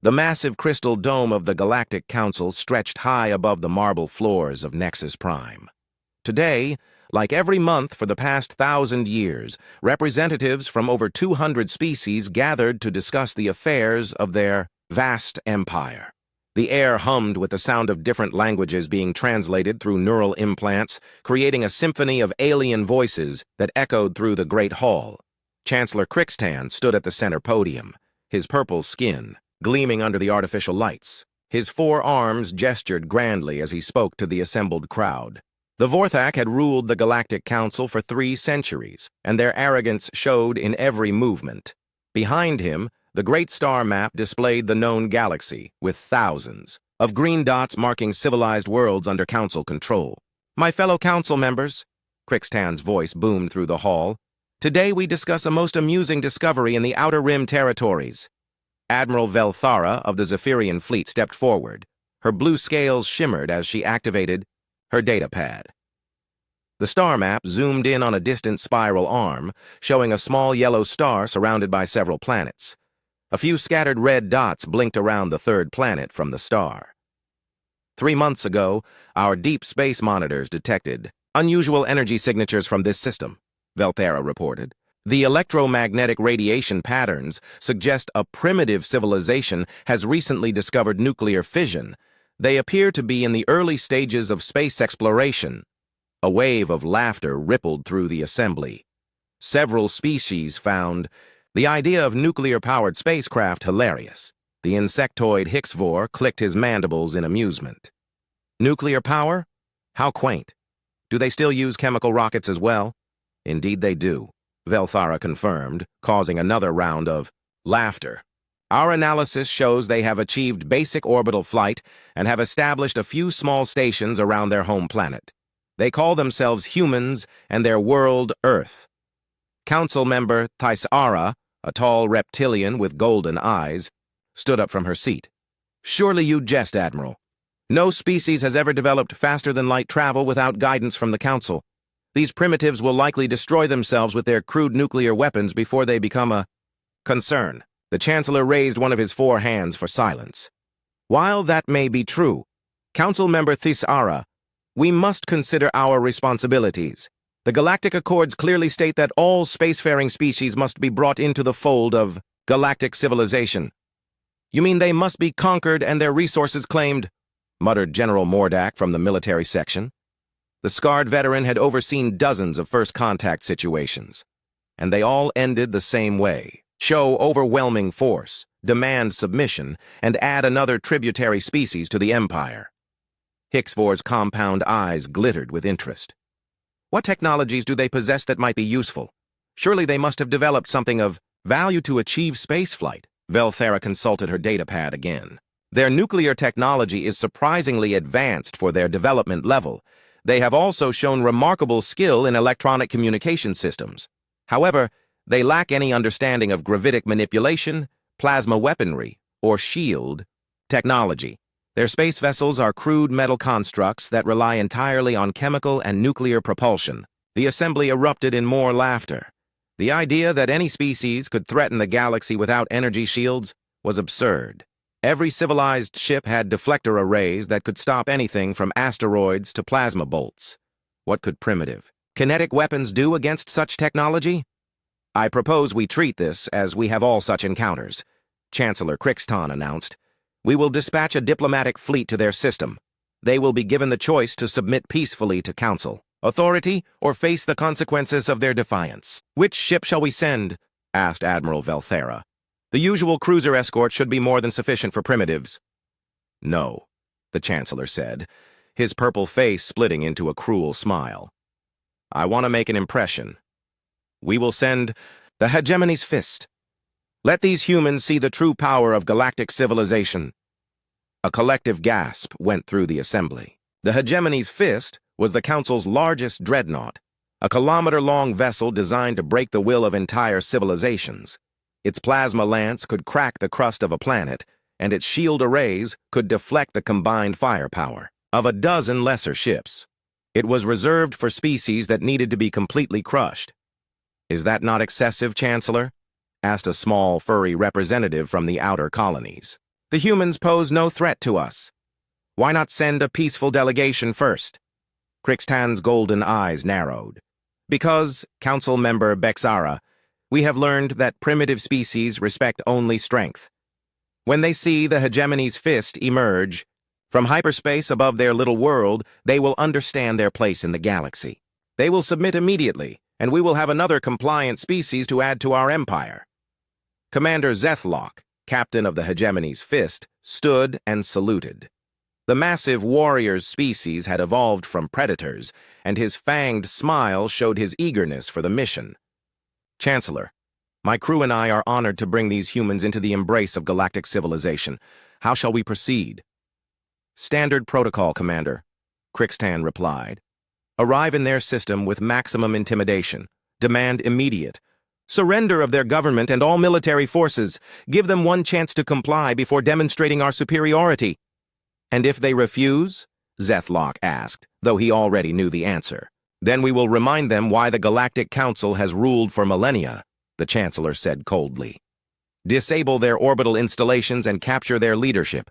The massive crystal dome of the Galactic Council stretched high above the marble floors of Nexus Prime. Today, like every month for the past 1,000 years, representatives from over 200 species gathered to discuss the affairs of their vast empire. The air hummed with the sound of different languages being translated through neural implants, creating a symphony of alien voices that echoed through the Great Hall. Chancellor Crixtan stood at the center podium, his purple skin gleaming under the artificial lights. His 4 arms gestured grandly as he spoke to the assembled crowd. The Vorthak had ruled the Galactic Council for 3 centuries, and their arrogance showed in every movement. Behind him, the great star map displayed the known galaxy, with thousands of green dots marking civilized worlds under council control. "My fellow council members," Crixtan's voice boomed through the hall, "today we discuss a most amusing discovery in the Outer Rim territories." Admiral Velthara of the Zephyrian fleet stepped forward. Her blue scales shimmered as she activated her data pad. The star map zoomed in on a distant spiral arm, showing a small yellow star surrounded by several planets. A few scattered red dots blinked around the 3rd planet from the star. 3 months ago, our deep space monitors detected unusual energy signatures from this system, Velthara reported. The electromagnetic radiation patterns suggest a primitive civilization has recently discovered nuclear fission. They appear to be in the early stages of space exploration. A wave of laughter rippled through the assembly. Several species found the idea of nuclear-powered spacecraft hilarious. The insectoid HFY clicked his mandibles in amusement. Nuclear power? How quaint. Do they still use chemical rockets as well? Indeed they do, Velthara confirmed, causing another round of laughter. Our analysis shows they have achieved basic orbital flight and have established a few small stations around their home planet. They call themselves humans and their world Earth. Council member Thaisara, a tall reptilian with golden eyes, stood up from her seat. "Surely you jest, Admiral. No species has ever developed faster-than-light travel without guidance from the Council. These primitives will likely destroy themselves with their crude nuclear weapons before they become a concern." The Chancellor raised one of his 4 hands for silence. "While that may be true, Council member Thaisara, we must consider our responsibilities. The Galactic Accords clearly state that all spacefaring species must be brought into the fold of galactic civilization." "You mean they must be conquered and their resources claimed?" muttered General Mordak from the military section. The scarred veteran had overseen dozens of first-contact situations, and they all ended the same way. Show overwhelming force, demand submission, and add another tributary species to the Empire. HFY's compound eyes glittered with interest. "What technologies do they possess that might be useful? Surely they must have developed something of value to achieve spaceflight." Velthara consulted her datapad again. "Their nuclear technology is surprisingly advanced for their development level. They have also shown remarkable skill in electronic communication systems. However, they lack any understanding of gravitic manipulation, plasma weaponry, or shield technology. Their space vessels are crude metal constructs that rely entirely on chemical and nuclear propulsion." The assembly erupted in more laughter. The idea that any species could threaten the galaxy without energy shields was absurd. Every civilized ship had deflector arrays that could stop anything from asteroids to plasma bolts. What could primitive, kinetic weapons do against such technology? "I propose we treat this as we have all such encounters," Chancellor Crixtan announced. "We will dispatch a diplomatic fleet to their system. They will be given the choice to submit peacefully to Council authority or face the consequences of their defiance." "Which ship shall we send?" asked Admiral Velthara. "The usual cruiser escort should be more than sufficient for primitives." "No," the Chancellor said, his purple face splitting into a cruel smile. "I want to make an impression. We will send the Hegemony's Fist. Let these humans see the true power of galactic civilization." A collective gasp went through the assembly. The Hegemony's Fist was the Council's largest dreadnought, a kilometer-long vessel designed to break the will of entire civilizations. Its plasma lance could crack the crust of a planet, and its shield arrays could deflect the combined firepower of a dozen lesser ships. It was reserved for species that needed to be completely crushed. "Is that not excessive, Chancellor?" asked a small, furry representative from the outer colonies. The humans pose no threat to us. Why not send a peaceful delegation first? Crixtan's golden eyes narrowed. Because, Council Member Bexara, we have learned that primitive species respect only strength. When they see the hegemony's fist emerge from hyperspace above their little world, they will understand their place in the galaxy. They will submit immediately, and we will have another compliant species to add to our empire. Commander Zethlock, captain of the hegemony's fist, stood and saluted. The massive warrior's species had evolved from predators, and his fanged smile showed his eagerness for the mission. Chancellor, my crew and I are honored to bring these humans into the embrace of galactic civilization. How shall we proceed? Standard protocol, Commander, Crixtan replied. Arrive in their system with maximum intimidation. Demand immediate surrender of their government and all military forces. Give them one chance to comply before demonstrating our superiority. And if they refuse? Zethlock asked, though he already knew the answer. Then we will remind them why the Galactic Council has ruled for millennia, the Chancellor said coldly. Disable their orbital installations and capture their leadership.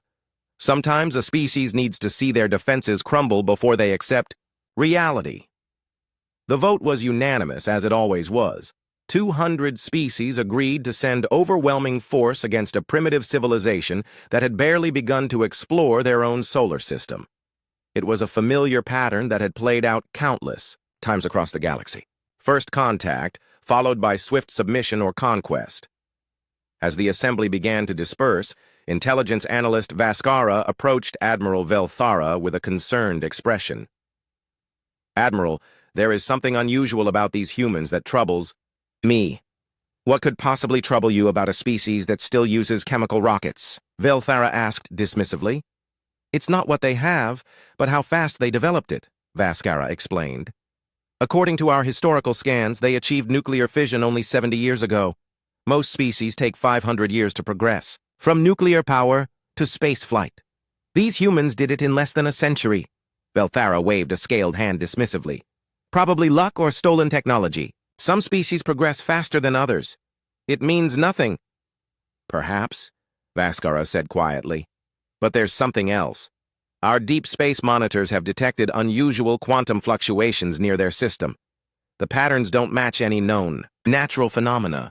Sometimes a species needs to see their defenses crumble before they accept reality. The vote was unanimous, as it always was. 200 species agreed to send overwhelming force against a primitive civilization that had barely begun to explore their own solar system. It was a familiar pattern that had played out countless times across the galaxy. First contact, followed by swift submission or conquest. As the assembly began to disperse, intelligence analyst Vascara approached Admiral Velthara with a concerned expression. Admiral, there is something unusual about these humans that troubles me. What could possibly trouble you about a species that still uses chemical rockets? Velthara asked dismissively. It's not what they have, but how fast they developed it, Vascara explained. According to our historical scans, they achieved nuclear fission only 70 years ago. Most species take 500 years to progress, from nuclear power to space flight. These humans did it in less than a century. Velthara waved a scaled hand dismissively. Probably luck or stolen technology. Some species progress faster than others. It means nothing. Perhaps, Vascara said quietly. But there's something else. Our deep space monitors have detected unusual quantum fluctuations near their system. The patterns don't match any known natural phenomena.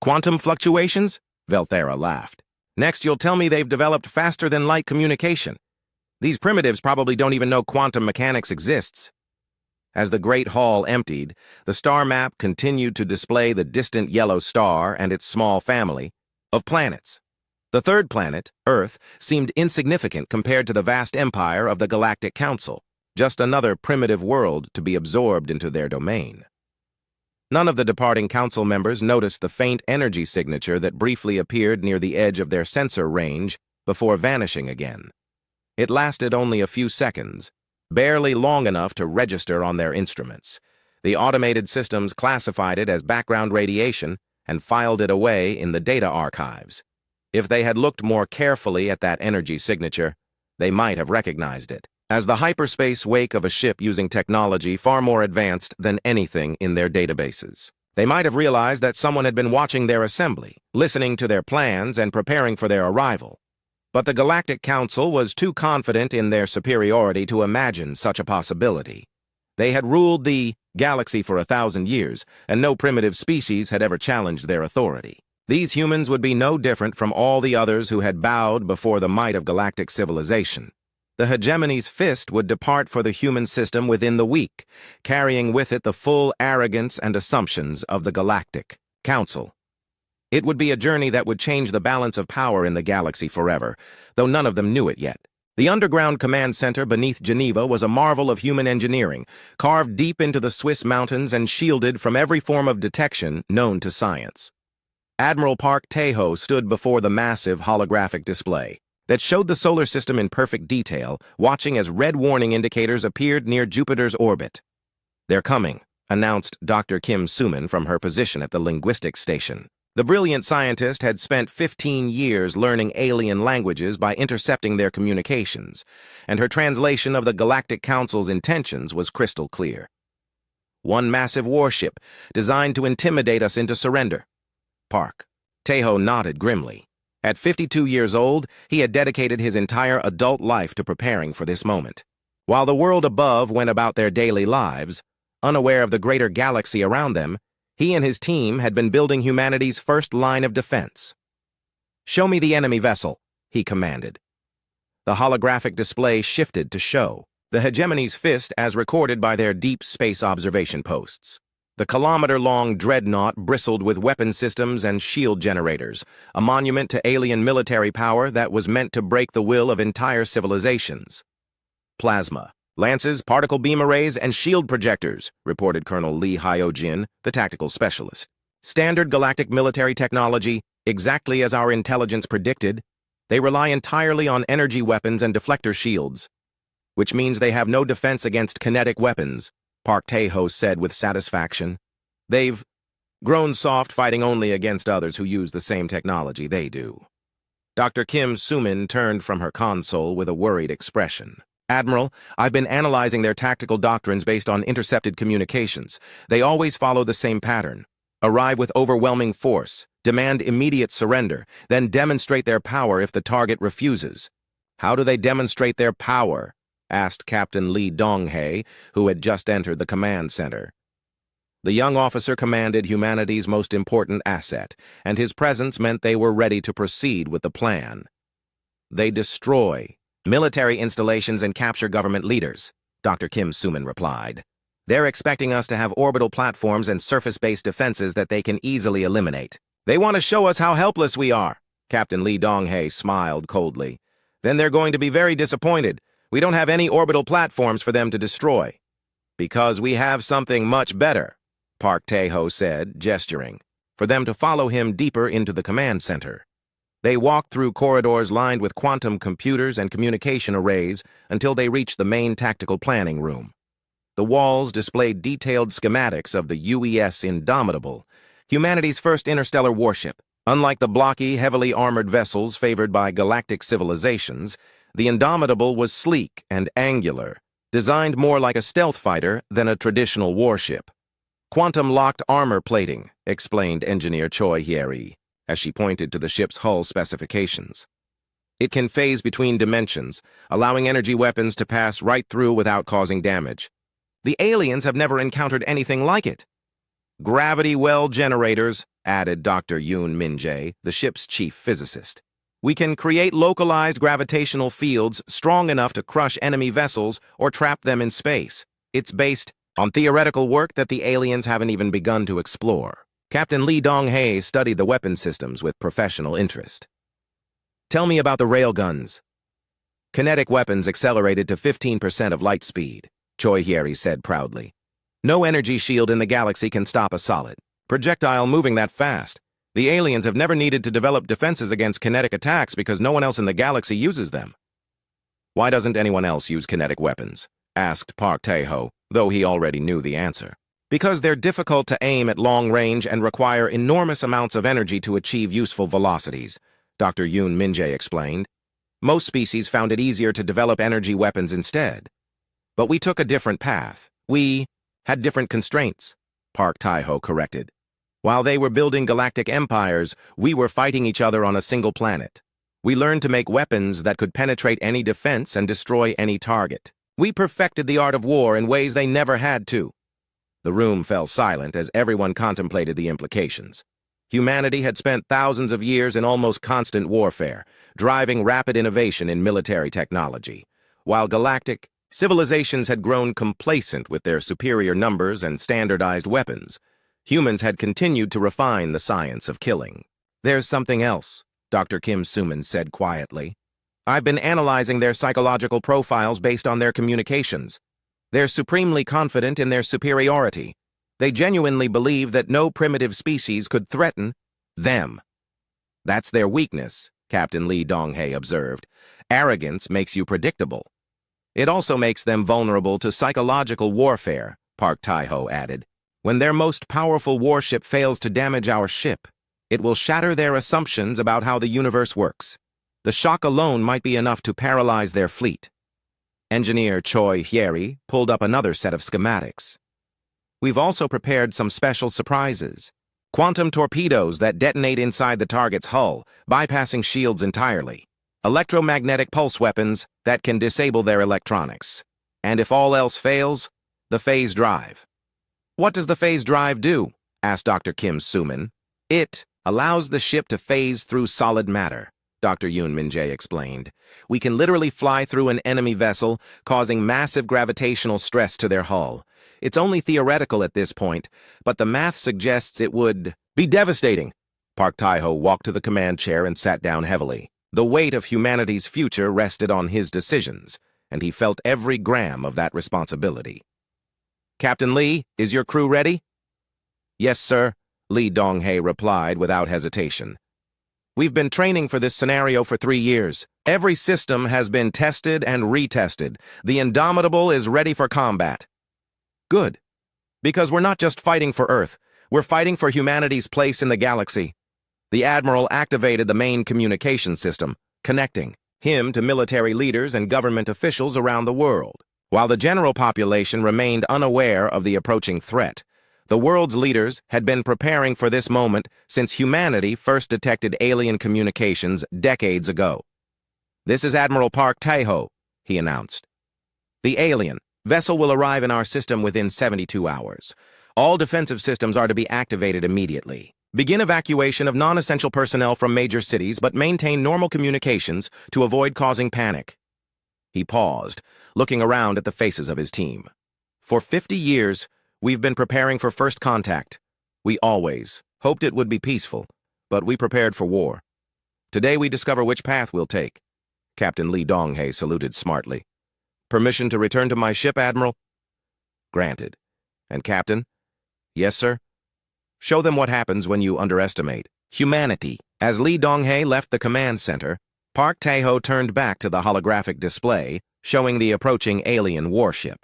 Quantum fluctuations? Velthara laughed. Next, you'll tell me they've developed faster-than-light communication. These primitives probably don't even know quantum mechanics exists. As the Great Hall emptied, the star map continued to display the distant yellow star and its small family of planets. The third planet, Earth, seemed insignificant compared to the vast empire of the Galactic Council, just another primitive world to be absorbed into their domain. None of the departing council members noticed the faint energy signature that briefly appeared near the edge of their sensor range before vanishing again. It lasted only a few seconds, barely long enough to register on their instruments. The automated systems classified it as background radiation and filed it away in the data archives. If they had looked more carefully at that energy signature, they might have recognized it as the hyperspace wake of a ship using technology far more advanced than anything in their databases. They might have realized that someone had been watching their assembly, listening to their plans and preparing for their arrival. But the Galactic Council was too confident in their superiority to imagine such a possibility. They had ruled the galaxy for 1,000 years, and no primitive species had ever challenged their authority. These humans would be no different from all the others who had bowed before the might of galactic civilization. The hegemony's fist would depart for the human system within the week, carrying with it the full arrogance and assumptions of the Galactic Council. It would be a journey that would change the balance of power in the galaxy forever, though none of them knew it yet. The underground command center beneath Geneva was a marvel of human engineering, carved deep into the Swiss mountains and shielded from every form of detection known to science. Admiral Park Tejo stood before the massive holographic display that showed the solar system in perfect detail, watching as red warning indicators appeared near Jupiter's orbit. "They're coming," announced Dr. Kim Suman from her position at the linguistics station. The brilliant scientist had spent 15 years learning alien languages by intercepting their communications, and her translation of the Galactic Council's intentions was crystal clear. One massive warship, designed to intimidate us into surrender. Tejo nodded grimly. At 52 years old, he had dedicated his entire adult life to preparing for this moment. While the world above went about their daily lives, unaware of the greater galaxy around them, he and his team had been building humanity's first line of defense. "Show me the enemy vessel," he commanded. The holographic display shifted to show the hegemony's fist as recorded by their deep space observation posts. The kilometer-long dreadnought bristled with weapon systems and shield generators, a monument to alien military power that was meant to break the will of entire civilizations. "Plasma, lances, particle beam arrays, and shield projectors," reported Colonel Lee Hyojin, the tactical specialist. "Standard galactic military technology, exactly as our intelligence predicted. They rely entirely on energy weapons and deflector shields, which means they have no defense against kinetic weapons," Park Tae-ho said with satisfaction. "They've grown soft fighting only against others who use the same technology they do." Dr. Kim Soo-min turned from her console with a worried expression. "Admiral, I've been analyzing their tactical doctrines based on intercepted communications. They always follow the same pattern. Arrive with overwhelming force, demand immediate surrender, then demonstrate their power if the target refuses." "How do they demonstrate their power?" asked Captain Lee Dong-hae, who had just entered the command center. The young officer commanded humanity's most important asset, and his presence meant they were ready to proceed with the plan. "They destroy military installations and capture government leaders," Dr. Kim Soo-min replied. "They're expecting us to have orbital platforms and surface-based defenses that they can easily eliminate. They want to show us how helpless we are." Captain Lee Dong-hae smiled coldly. "Then they're going to be very disappointed. We don't have any orbital platforms for them to destroy." "Because we have something much better," Park Tae-ho said, gesturing, for them to follow him deeper into the command center. They walked through corridors lined with quantum computers and communication arrays until they reached the main tactical planning room. The walls displayed detailed schematics of the UES Indomitable, humanity's first interstellar warship. Unlike the blocky, heavily armored vessels favored by galactic civilizations, the Indomitable was sleek and angular, designed more like a stealth fighter than a traditional warship. "Quantum-locked armor plating," explained Engineer Choi Hyeri, as she pointed to the ship's hull specifications. "It can phase between dimensions, allowing energy weapons to pass right through without causing damage. The aliens have never encountered anything like it." "Gravity well generators," added Dr. Yoon Min-jae, the ship's chief physicist. "We can create localized gravitational fields strong enough to crush enemy vessels or trap them in space. It's based on theoretical work that the aliens haven't even begun to explore." Captain Lee Dong-hae studied the weapon systems with professional interest. "Tell me about the railguns." "Kinetic weapons accelerated to 15% of light speed," Choi Hyeri said proudly. "No energy shield in the galaxy can stop a solid projectile moving that fast. The aliens have never needed to develop defenses against kinetic attacks because no one else in the galaxy uses them." "Why doesn't anyone else use kinetic weapons?" asked Park Tae-ho, though he already knew the answer. "Because they're difficult to aim at long range and require enormous amounts of energy to achieve useful velocities," Dr. Yoon Min-jae explained. "Most species found it easier to develop energy weapons instead. But we took a different path. We had different constraints," Park Tae-ho corrected. "While they were building galactic empires, we were fighting each other on a single planet. We learned to make weapons that could penetrate any defense and destroy any target. We perfected the art of war in ways they never had to." The room fell silent as everyone contemplated the implications. Humanity had spent thousands of years in almost constant warfare, driving rapid innovation in military technology, while galactic civilizations had grown complacent with their superior numbers and standardized weapons. Humans had continued to refine the science of killing. "There's something else," Dr. Kim Soo-min said quietly. "I've been analyzing their psychological profiles based on their communications. They're supremely confident in their superiority. They genuinely believe that no primitive species could threaten them. That's their weakness," Captain Lee Dong-hae observed. "Arrogance makes you predictable. It also makes them vulnerable to psychological warfare," Park Tae-ho added. "When their most powerful warship fails to damage our ship, it will shatter their assumptions about how the universe works. The shock alone might be enough to paralyze their fleet." Engineer Choi Hyeri pulled up another set of schematics. "We've also prepared some special surprises. Quantum torpedoes that detonate inside the target's hull, bypassing shields entirely. Electromagnetic pulse weapons that can disable their electronics. And if all else fails, the phase drive. What does the phase drive do? Asked Dr. Kim Soo-min. It allows the ship to phase through solid matter, Dr. Yoon Min-jae explained. We can literally fly through an enemy vessel, causing massive gravitational stress to their hull. It's only theoretical at this point, but the math suggests it would be devastating. Park Tae-ho walked to the command chair and sat down heavily. The weight of humanity's future rested on his decisions, and he felt every gram of that responsibility. Captain Lee, is your crew ready? Yes, sir, Lee Dong-hae replied without hesitation. We've been training for this scenario for 3 years. Every system has been tested and retested. The Indomitable is ready for combat. Good. Because we're not just fighting for Earth. We're fighting for humanity's place in the galaxy. The Admiral activated the main communication system, connecting him to military leaders and government officials around the world. While the general population remained unaware of the approaching threat, the world's leaders had been preparing for this moment since humanity first detected alien communications decades ago. This is Admiral Park Tae-ho, he announced. The alien vessel will arrive in our system within 72 hours. All defensive systems are to be activated immediately. Begin evacuation of non-essential personnel from major cities, but maintain normal communications to avoid causing panic. He paused, looking around at the faces of his team. For 50 years, we've been preparing for first contact. We always hoped it would be peaceful, but we prepared for war. Today we discover which path we'll take. Captain Lee Dong-hae saluted smartly. Permission to return to my ship, Admiral? Granted. And Captain? Yes, sir. Show them what happens when you underestimate humanity. As Lee Dong-hae left the command center, Park Tae-ho turned back to the holographic display, showing the approaching alien warship.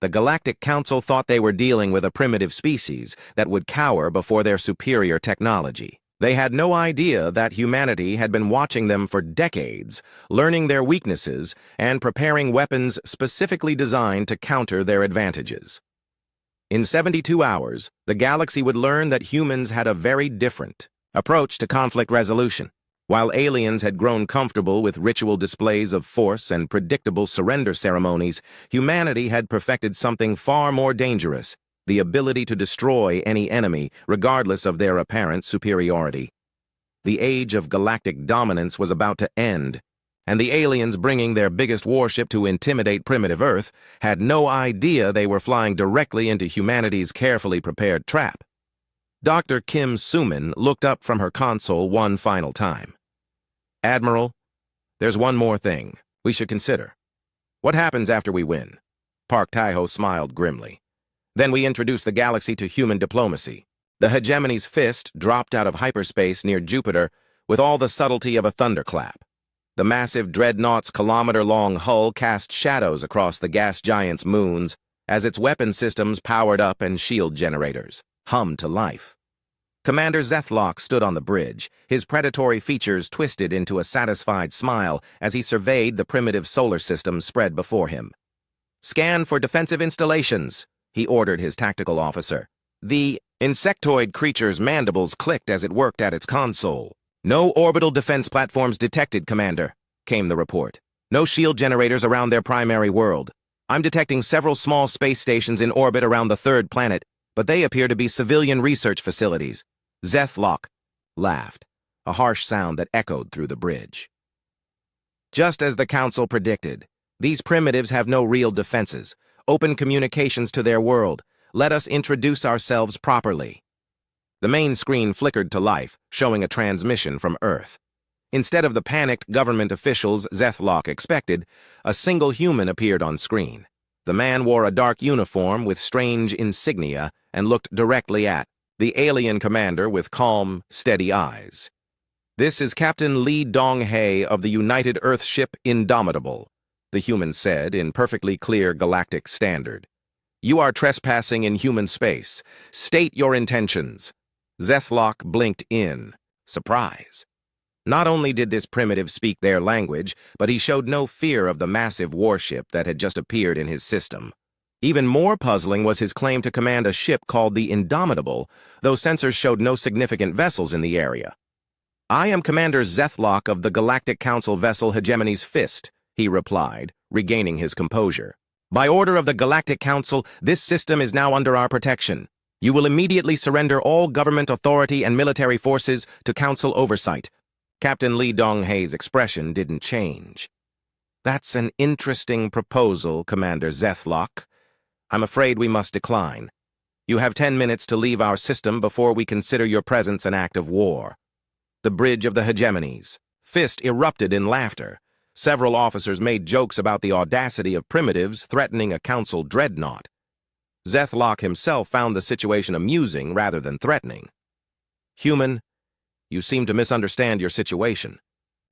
The Galactic Council thought they were dealing with a primitive species that would cower before their superior technology. They had no idea that humanity had been watching them for decades, learning their weaknesses, and preparing weapons specifically designed to counter their advantages. In 72 hours, the galaxy would learn that humans had a very different approach to conflict resolution. While aliens had grown comfortable with ritual displays of force and predictable surrender ceremonies, humanity had perfected something far more dangerous: the ability to destroy any enemy, regardless of their apparent superiority. The age of galactic dominance was about to end, and the aliens bringing their biggest warship to intimidate primitive Earth had no idea they were flying directly into humanity's carefully prepared trap. Dr. Kim Soo-min looked up from her console one final time. Admiral, there's one more thing we should consider. What happens after we win? Park Tae-ho smiled grimly. Then we introduce the galaxy to human diplomacy. The hegemony's fist dropped out of hyperspace near Jupiter with all the subtlety of a thunderclap. The massive dreadnought's kilometer-long hull cast shadows across the gas giant's moons as its weapon systems powered up and shield generators hummed to life. Commander Zethlock stood on the bridge, his predatory features twisted into a satisfied smile as he surveyed the primitive solar system spread before him. Scan for defensive installations, he ordered his tactical officer. The insectoid creature's mandibles clicked as it worked at its console. No orbital defense platforms detected, Commander, came the report. No shield generators around their primary world. I'm detecting several small space stations in orbit around the third planet, but they appear to be civilian research facilities. Zethlock laughed, a harsh sound that echoed through the bridge. Just as the Council predicted, these primitives have no real defenses, open communications to their world. Let us introduce ourselves properly. The main screen flickered to life, showing a transmission from Earth. Instead of the panicked government officials Zethlock expected, a single human appeared on screen. The man wore a dark uniform with strange insignia and looked directly at the alien commander with calm, steady eyes. This is Captain Lee Dong-hae of the United Earth ship Indomitable, the human said in perfectly clear galactic standard. You are trespassing in human space. State your intentions. Zethlock blinked in surprise. Not only did this primitive speak their language, but he showed no fear of the massive warship that had just appeared in his system. Even more puzzling was his claim to command a ship called the Indomitable, though sensors showed no significant vessels in the area. "I am Commander Zethlock of the Galactic Council vessel Hegemony's Fist," he replied, regaining his composure. "By order of the Galactic Council, this system is now under our protection. You will immediately surrender all government authority and military forces to Council oversight." Captain Lee Dong-hae's expression didn't change. "That's an interesting proposal, Commander Zethlock. I'm afraid we must decline. You have 10 minutes to leave our system before we consider your presence an act of war." The bridge of the Hegemonies. Fist erupted in laughter. Several officers made jokes about the audacity of primitives threatening a council dreadnought. Zethlock himself found the situation amusing rather than threatening. "Human, you seem to misunderstand your situation,"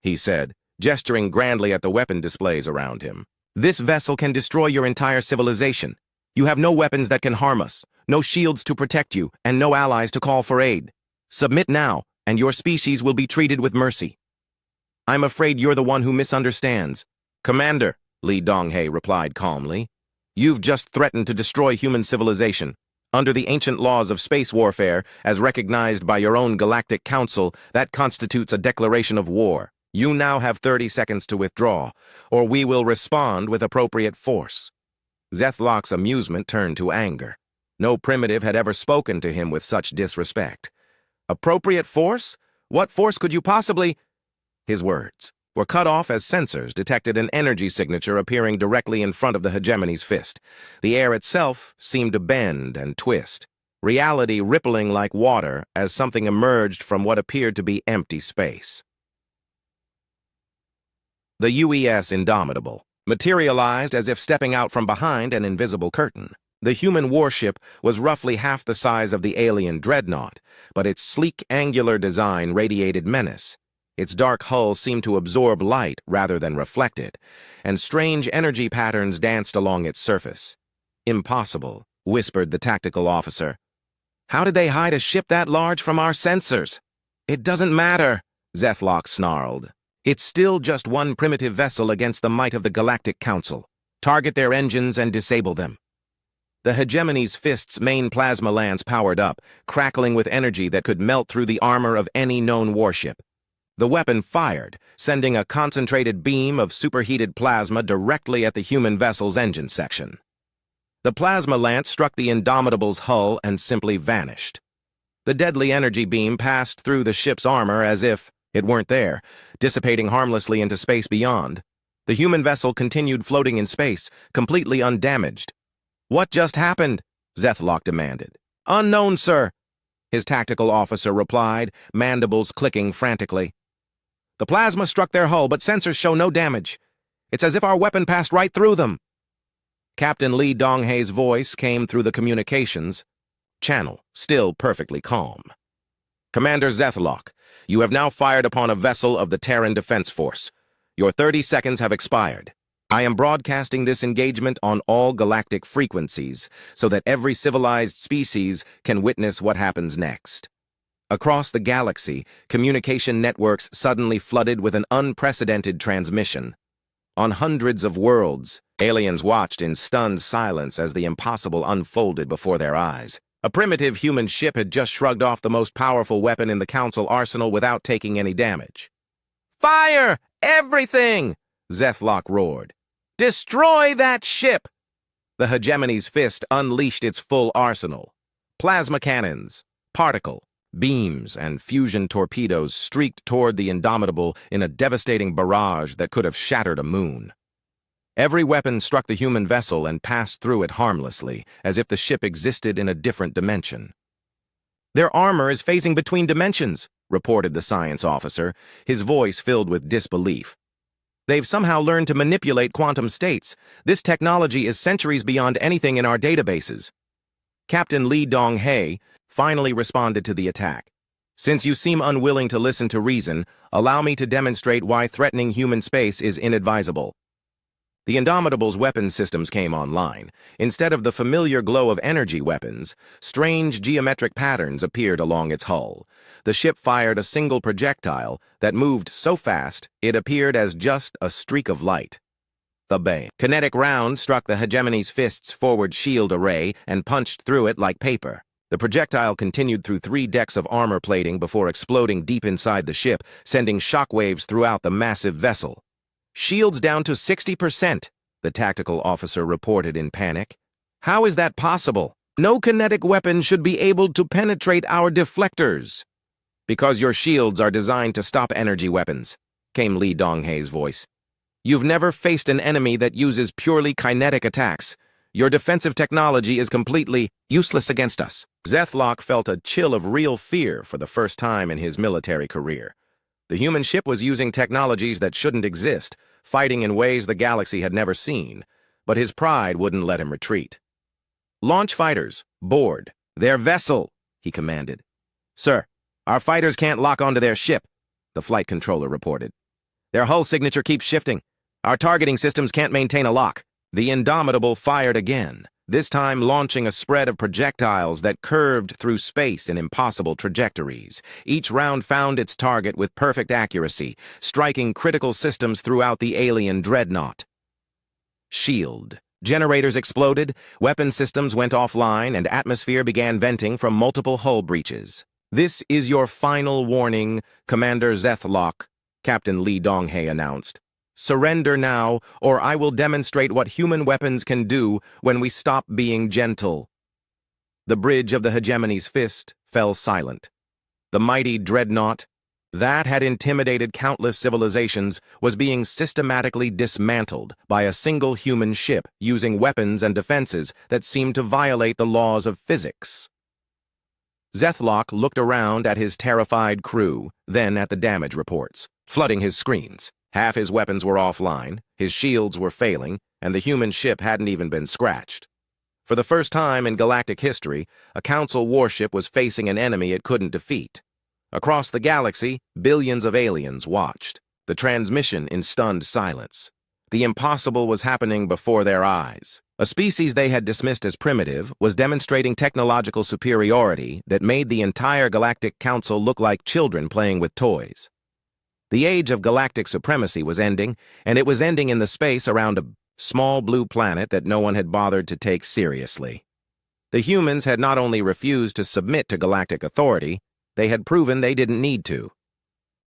he said, gesturing grandly at the weapon displays around him. "This vessel can destroy your entire civilization. You have no weapons that can harm us, no shields to protect you, and no allies to call for aid. Submit now, and your species will be treated with mercy." "I'm afraid you're the one who misunderstands." "Commander," Lee Dong-hae replied calmly, "you've just threatened to destroy human civilization. Under the ancient laws of space warfare, as recognized by your own Galactic Council, that constitutes a declaration of war. You now have 30 seconds to withdraw, or we will respond with appropriate force." Zethlock's amusement turned to anger. No primitive had ever spoken to him with such disrespect. "Appropriate force? What force could you possibly—" His words were cut off as sensors detected an energy signature appearing directly in front of the Hegemony's fist. The air itself seemed to bend and twist, reality rippling like water as something emerged from what appeared to be empty space. The UES Indomitable materialized as if stepping out from behind an invisible curtain. The human warship was roughly half the size of the alien dreadnought, but its sleek, angular design radiated menace. Its dark hull seemed to absorb light rather than reflect it, and strange energy patterns danced along its surface. "Impossible," whispered the tactical officer. "How did they hide a ship that large from our sensors?" "It doesn't matter," Zethlock snarled. "It's still just one primitive vessel against the might of the Galactic Council. Target their engines and disable them." The Hegemony's fist's main plasma lance powered up, crackling with energy that could melt through the armor of any known warship. The weapon fired, sending a concentrated beam of superheated plasma directly at the human vessel's engine section. The plasma lance struck the Indomitable's hull and simply vanished. The deadly energy beam passed through the ship's armor as if it weren't there, dissipating harmlessly into space beyond. The human vessel continued floating in space, completely undamaged. "What just happened?" Zethlock demanded. "Unknown, sir," his tactical officer replied, mandibles clicking frantically. "The plasma struck their hull, but sensors show no damage. It's as if our weapon passed right through them." Captain Lee Dong-hae's voice came through the communications channel, still perfectly calm. "Commander Zethlock, you have now fired upon a vessel of the Terran Defense Force. Your 30 seconds have expired. I am broadcasting this engagement on all galactic frequencies so that every civilized species can witness what happens next." Across the galaxy, communication networks suddenly flooded with an unprecedented transmission. On hundreds of worlds, aliens watched in stunned silence as the impossible unfolded before their eyes. A primitive human ship had just shrugged off the most powerful weapon in the Council arsenal without taking any damage. "Fire! Everything!" Zethlock roared. "Destroy that ship!" The Hegemony's fist unleashed its full arsenal. Plasma cannons, particle, beams, and fusion torpedoes streaked toward the Indomitable in a devastating barrage that could have shattered a moon. Every weapon struck the human vessel and passed through it harmlessly, as if the ship existed in a different dimension. "Their armor is phasing between dimensions," reported the science officer, his voice filled with disbelief. "They've somehow learned to manipulate quantum states. This technology is centuries beyond anything in our databases." Captain Lee Dong-hae finally responded to the attack. "Since you seem unwilling to listen to reason, allow me to demonstrate why threatening human space is inadvisable." The Indomitable's weapon systems came online. Instead of the familiar glow of energy weapons, strange geometric patterns appeared along its hull. The ship fired a single projectile that moved so fast it appeared as just a streak of light. The bay. Kinetic round struck the hegemony's fist's forward shield array and punched through it like paper. The projectile continued through 3 decks of armor plating before exploding deep inside the ship, sending shockwaves throughout the massive vessel. "Shields down to 60%, the tactical officer reported in panic. "How is that possible? No kinetic weapon should be able to penetrate our deflectors." "Because your shields are designed to stop energy weapons," came Lee Donghei's voice. "You've never faced an enemy that uses purely kinetic attacks. Your defensive technology is completely useless against us." Zethlock felt a chill of real fear for the first time in his military career. The human ship was using technologies that shouldn't exist, fighting in ways the galaxy had never seen, but his pride wouldn't let him retreat. "Launch fighters, board. Their vessel," he commanded. "Sir, our fighters can't lock onto their ship," the flight controller reported. "Their hull signature keeps shifting. Our targeting systems can't maintain a lock." The Indomitable fired again, this time launching a spread of projectiles that curved through space in impossible trajectories. Each round found its target with perfect accuracy, striking critical systems throughout the alien dreadnought. Shield. Generators exploded, weapon systems went offline, and atmosphere began venting from multiple hull breaches. "This is your final warning, Commander Zethlock," Captain Lee Donghei announced. "Surrender now, or I will demonstrate what human weapons can do when we stop being gentle." The bridge of the hegemony's fist fell silent. The mighty dreadnought, that had intimidated countless civilizations, was being systematically dismantled by a single human ship using weapons and defenses that seemed to violate the laws of physics. Zethlock looked around at his terrified crew, then at the damage reports, flooding his screens. Half his weapons were offline, his shields were failing, and the human ship hadn't even been scratched. For the first time in galactic history, a Council warship was facing an enemy it couldn't defeat. Across the galaxy, billions of aliens watched, the transmission in stunned silence. The impossible was happening before their eyes. A species they had dismissed as primitive was demonstrating technological superiority that made the entire Galactic Council look like children playing with toys. The age of galactic supremacy was ending, and it was ending in the space around a small blue planet that no one had bothered to take seriously. The humans had not only refused to submit to galactic authority, they had proven they didn't need to.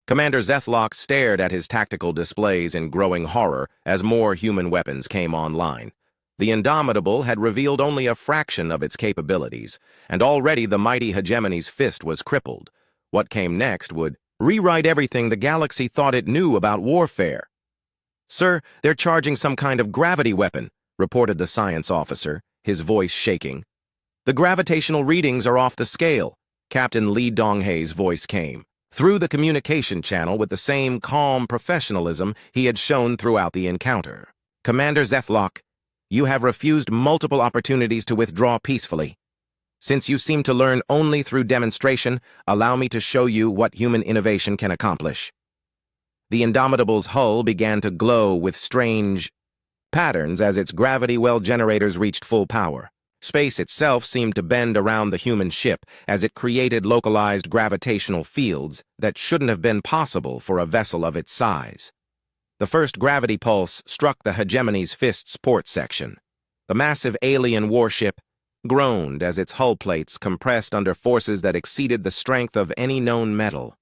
Commander Zethlock stared at his tactical displays in growing horror as more human weapons came online. The Indomitable had revealed only a fraction of its capabilities, and already the mighty hegemony's fist was crippled. What came next would rewrite everything the galaxy thought it knew about warfare. "Sir, they're charging some kind of gravity weapon," reported the science officer, his voice shaking. "The gravitational readings are off the scale," Captain Lee Donghei's voice came, through the communication channel with the same calm professionalism he had shown throughout the encounter. "Commander Zethlock, you have refused multiple opportunities to withdraw peacefully. Since you seem to learn only through demonstration, allow me to show you what human innovation can accomplish." The Indomitable's hull began to glow with strange patterns as its gravity well generators reached full power. Space itself seemed to bend around the human ship as it created localized gravitational fields that shouldn't have been possible for a vessel of its size. The first gravity pulse struck the hegemony's fist's port section. The massive alien warship groaned as its hull plates compressed under forces that exceeded the strength of any known metal.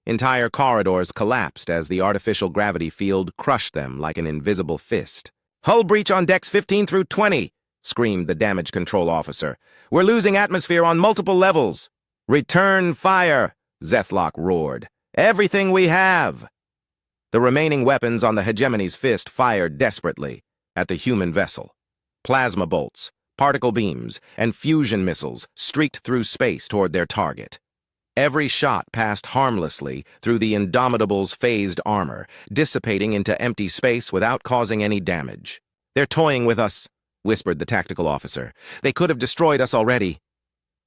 Entire corridors collapsed as the artificial gravity field crushed them like an invisible fist. "Hull breach on decks 15 through 20, screamed the damage control officer. "We're losing atmosphere on multiple levels." "Return fire," Zethlock roared. "Everything we have." The remaining weapons on the hegemony's fist fired desperately at the human vessel. Plasma bolts, particle beams, and fusion missiles streaked through space toward their target. Every shot passed harmlessly through the Indomitable's phased armor, dissipating into empty space without causing any damage. "They're toying with us," whispered the tactical officer. "They could have destroyed us already."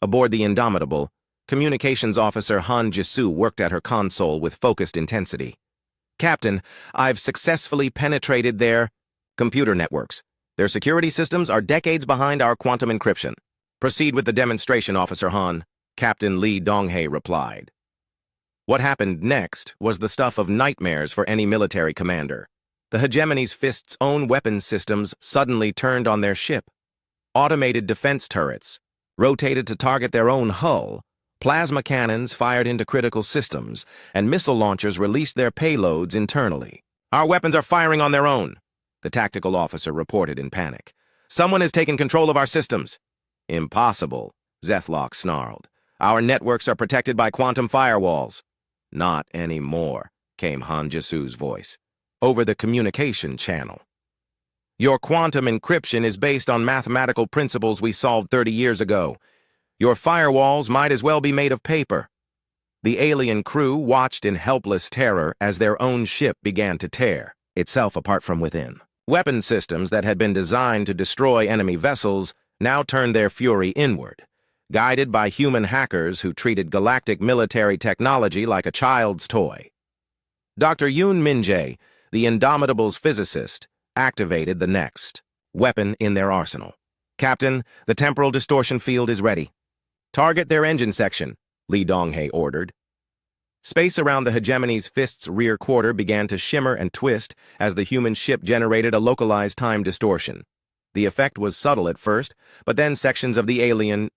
Aboard the Indomitable, Communications Officer Han Jisoo worked at her console with focused intensity. "Captain, I've successfully penetrated their computer networks. Their security systems are decades behind our quantum encryption." "Proceed with the demonstration, Officer Han," Captain Lee Donghei replied. What happened next was the stuff of nightmares for any military commander. The Hegemony's Fist's own weapons systems suddenly turned on their ship. Automated defense turrets rotated to target their own hull, plasma cannons fired into critical systems, and missile launchers released their payloads internally. "Our weapons are firing on their own," the tactical officer reported in panic. "Someone has taken control of our systems." "Impossible," Zethlock snarled. "Our networks are protected by quantum firewalls." "Not anymore," came Han Jisu's voice, over the communication channel. "Your quantum encryption is based on mathematical principles we solved 30 years ago. Your firewalls might as well be made of paper." The alien crew watched in helpless terror as their own ship began to tear itself apart from within. Weapon systems that had been designed to destroy enemy vessels now turned their fury inward, guided by human hackers who treated galactic military technology like a child's toy. Dr. Yoon Min-jae, the Indomitable's physicist, activated the next weapon in their arsenal. "Captain, the temporal distortion field is ready." "Target their engine section," Lee Dong-hae ordered. Space around the Hegemony's Fist's rear quarter began to shimmer and twist as the human ship generated a localized time distortion. The effect was subtle at first, but then sections of the alien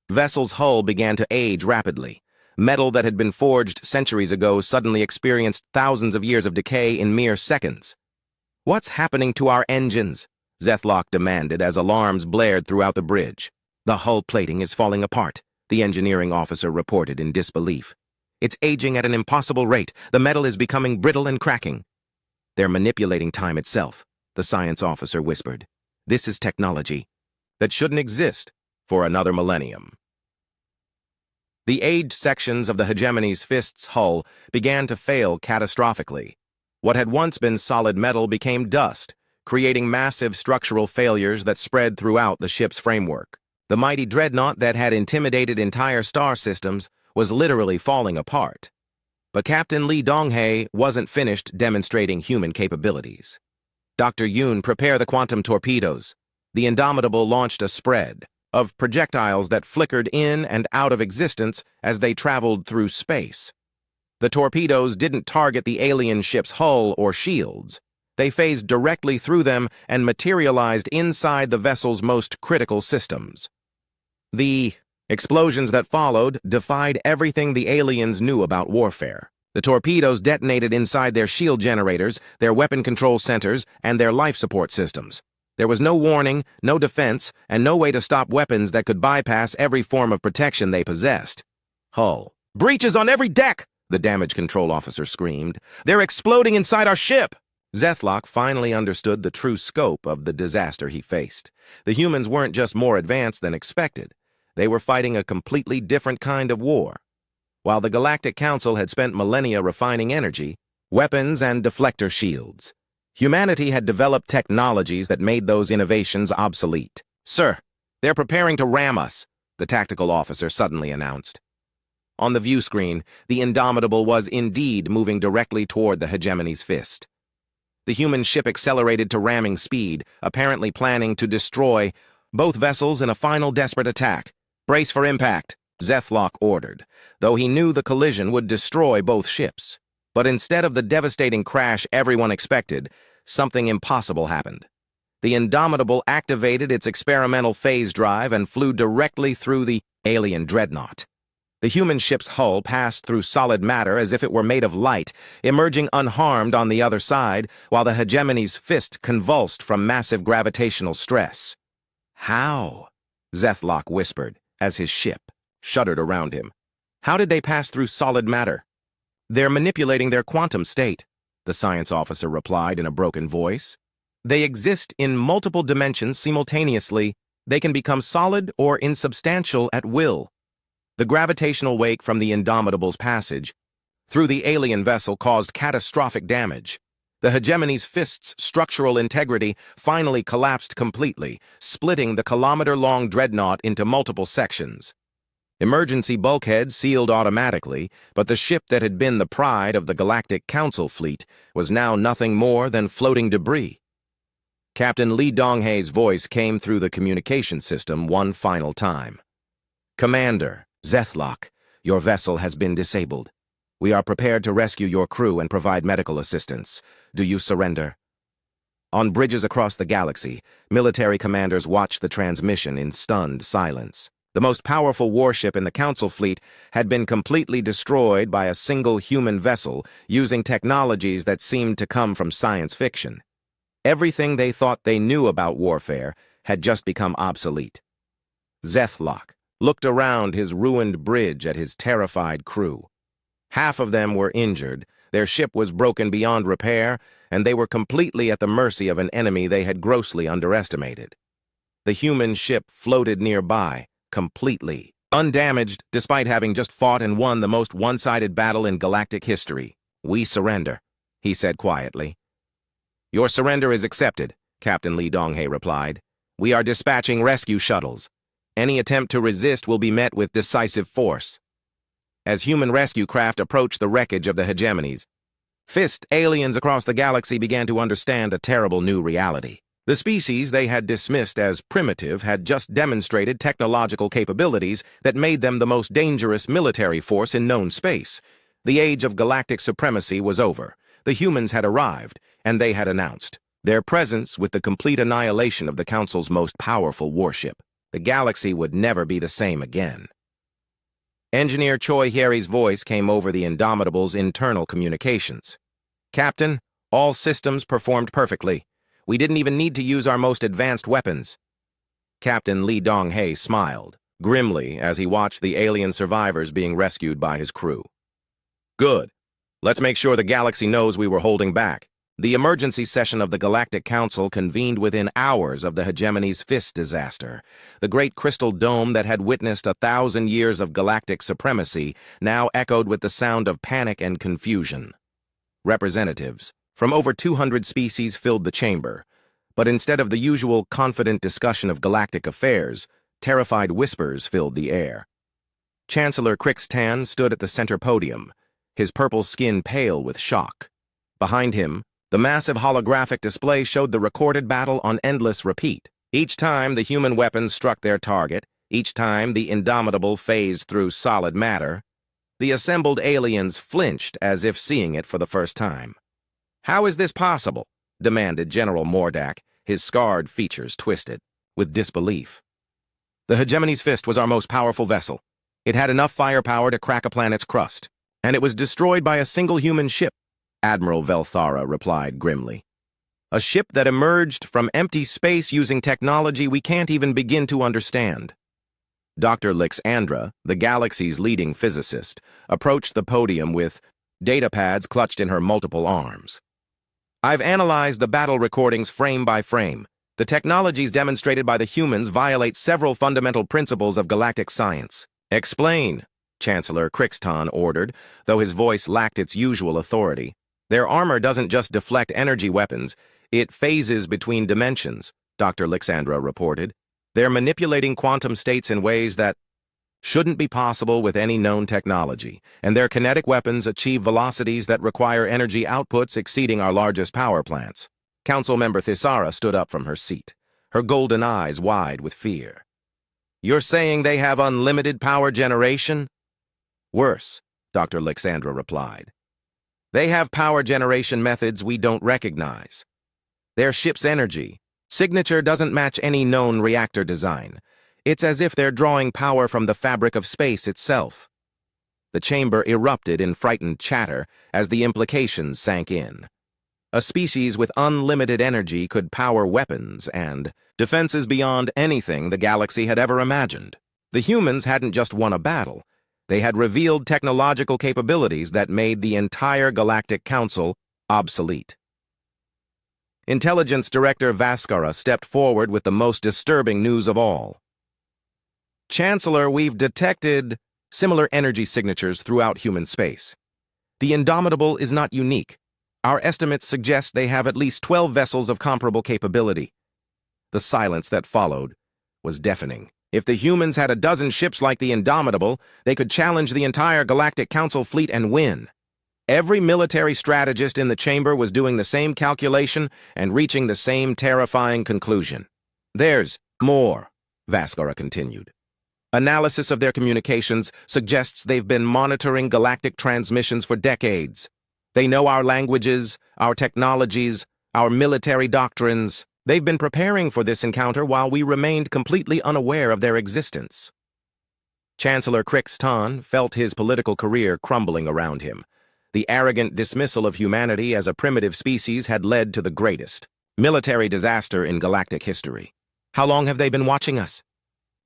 vessel's hull began to age rapidly. Metal that had been forged centuries ago suddenly experienced thousands of years of decay in mere seconds. "What's happening to our engines?" Zethlock demanded as alarms blared throughout the bridge. "The hull plating is falling apart," the engineering officer reported in disbelief. "It's aging at an impossible rate. The metal is becoming brittle and cracking." "They're manipulating time itself," the science officer whispered. "This is technology that shouldn't exist for another millennium." The aged sections of the Hegemony's Fist's hull began to fail catastrophically. What had once been solid metal became dust, creating massive structural failures that spread throughout the ship's framework. The mighty dreadnought that had intimidated entire star systems was literally falling apart. But Captain Lee Dong-hae wasn't finished demonstrating human capabilities. "Dr. Yoon, prepare the quantum torpedoes." The Indomitable launched a spread of projectiles that flickered in and out of existence as they traveled through space. The torpedoes didn't target the alien ship's hull or shields. They phased directly through them and materialized inside the vessel's most critical systems. The explosions that followed defied everything the aliens knew about warfare. The torpedoes detonated inside their shield generators, their weapon control centers, and their life support systems. There was no warning, no defense, and no way to stop weapons that could bypass every form of protection they possessed. "Hull. Breaches on every deck!" the damage control officer screamed. "They're exploding inside our ship!" Zethlock finally understood the true scope of the disaster he faced. The humans weren't just more advanced than expected. They were fighting a completely different kind of war. While the Galactic Council had spent millennia refining energy, weapons, and deflector shields, humanity had developed technologies that made those innovations obsolete. "Sir, they're preparing to ram us," the tactical officer suddenly announced. On the view screen, the Indomitable was indeed moving directly toward the Hegemony's Fist. The human ship accelerated to ramming speed, apparently planning to destroy both vessels in a final desperate attack. "Brace for impact," Zethlock ordered, though he knew the collision would destroy both ships. But instead of the devastating crash everyone expected, something impossible happened. The Indomitable activated its experimental phase drive and flew directly through the alien dreadnought. The human ship's hull passed through solid matter as if it were made of light, emerging unharmed on the other side, while the Hegemony's Fist convulsed from massive gravitational stress. "How?" Zethlock whispered, as his ship shuddered around him. "How did they pass through solid matter?" "They're manipulating their quantum state," the science officer replied in a broken voice. "They exist in multiple dimensions simultaneously. They can become solid or insubstantial at will." The gravitational wake from the Indomitable's passage through the alien vessel caused catastrophic damage. The Hegemony's Fist's structural integrity finally collapsed completely, splitting the kilometer-long dreadnought into multiple sections. Emergency bulkheads sealed automatically, but the ship that had been the pride of the Galactic Council fleet was now nothing more than floating debris. Captain Lee Dong-hae's voice came through the communication system one final time. "Commander, Zethlock, your vessel has been disabled. We are prepared to rescue your crew and provide medical assistance. Do you surrender?" On bridges across the galaxy, military commanders watched the transmission in stunned silence. The most powerful warship in the Council fleet had been completely destroyed by a single human vessel using technologies that seemed to come from science fiction. Everything they thought they knew about warfare had just become obsolete. Zethlock looked around his ruined bridge at his terrified crew. Half of them were injured, their ship was broken beyond repair, and they were completely at the mercy of an enemy they had grossly underestimated. The human ship floated nearby, completely undamaged, despite having just fought and won the most one-sided battle in galactic history. "We surrender," he said quietly. "Your surrender is accepted," Captain Lee Donghae replied. "We are dispatching rescue shuttles. Any attempt to resist will be met with decisive force." As human rescue craft approached the wreckage of the hegemonies, Fist aliens across the galaxy began to understand a terrible new reality. The species they had dismissed as primitive had just demonstrated technological capabilities that made them the most dangerous military force in known space. The age of galactic supremacy was over. The humans had arrived, and they had announced their presence with the complete annihilation of the Council's most powerful warship. The galaxy would never be the same again. Engineer Choi Hyeri's voice came over the Indomitable's internal communications. "Captain, all systems performed perfectly. We didn't even need to use our most advanced weapons." Captain Lee Donghae smiled grimly as he watched the alien survivors being rescued by his crew. "Good. Let's make sure the galaxy knows we were holding back." The emergency session of the Galactic Council convened within hours of the hegemony's Fist disaster. The great crystal dome that had witnessed 1,000 years of galactic supremacy now echoed with the sound of panic and confusion. Representatives from over 200 species filled the chamber, but instead of the usual confident discussion of galactic affairs, terrified whispers filled the air. Chancellor Crixtan stood at the center podium, his purple skin pale with shock. Behind him, the massive holographic display showed the recorded battle on endless repeat. Each time the human weapons struck their target, each time the Indomitable phased through solid matter, the assembled aliens flinched as if seeing it for the first time. "How is this possible?" demanded General Mordak, his scarred features twisted with disbelief. "The hegemony's Fist was our most powerful vessel. It had enough firepower to crack a planet's crust, and it was destroyed by a single human ship," Admiral Velthara replied grimly. "A ship that emerged from empty space using technology we can't even begin to understand." Dr. Lixandra, the galaxy's leading physicist, approached the podium with datapads clutched in her multiple arms. "I've analyzed the battle recordings frame by frame. The technologies demonstrated by the humans violate several fundamental principles of galactic science." "Explain," Chancellor Crixton ordered, though his voice lacked its usual authority. "Their armor doesn't just deflect energy weapons, it phases between dimensions," Dr. Lixandra reported. "They're manipulating quantum states in ways that shouldn't be possible with any known technology, and their kinetic weapons achieve velocities that require energy outputs exceeding our largest power plants." Councilmember Thisara stood up from her seat, her golden eyes wide with fear. "You're saying they have unlimited power generation?" "Worse," Dr. Lixandra replied. "They have power generation methods we don't recognize. Their ship's energy signature doesn't match any known reactor design. It's as if they're drawing power from the fabric of space itself." The chamber erupted in frightened chatter as the implications sank in. A species with unlimited energy could power weapons and defenses beyond anything the galaxy had ever imagined. The humans hadn't just won a battle. They had revealed technological capabilities that made the entire Galactic Council obsolete. Intelligence Director Vaskara stepped forward with the most disturbing news of all. "Chancellor, we've detected similar energy signatures throughout human space. The Indomitable is not unique. Our estimates suggest they have at least 12 vessels of comparable capability." The silence that followed was deafening. If the humans had a dozen ships like the Indomitable, they could challenge the entire Galactic Council fleet and win. Every military strategist in the chamber was doing the same calculation and reaching the same terrifying conclusion. "There's more," Vaskara continued. "Analysis of their communications suggests they've been monitoring galactic transmissions for decades. They know our languages, our technologies, our military doctrines. They've been preparing for this encounter while we remained completely unaware of their existence. Chancellor Crixton felt his political career crumbling around him. The arrogant dismissal of humanity as a primitive species had led to the greatest military disaster in galactic history. How long have they been watching us?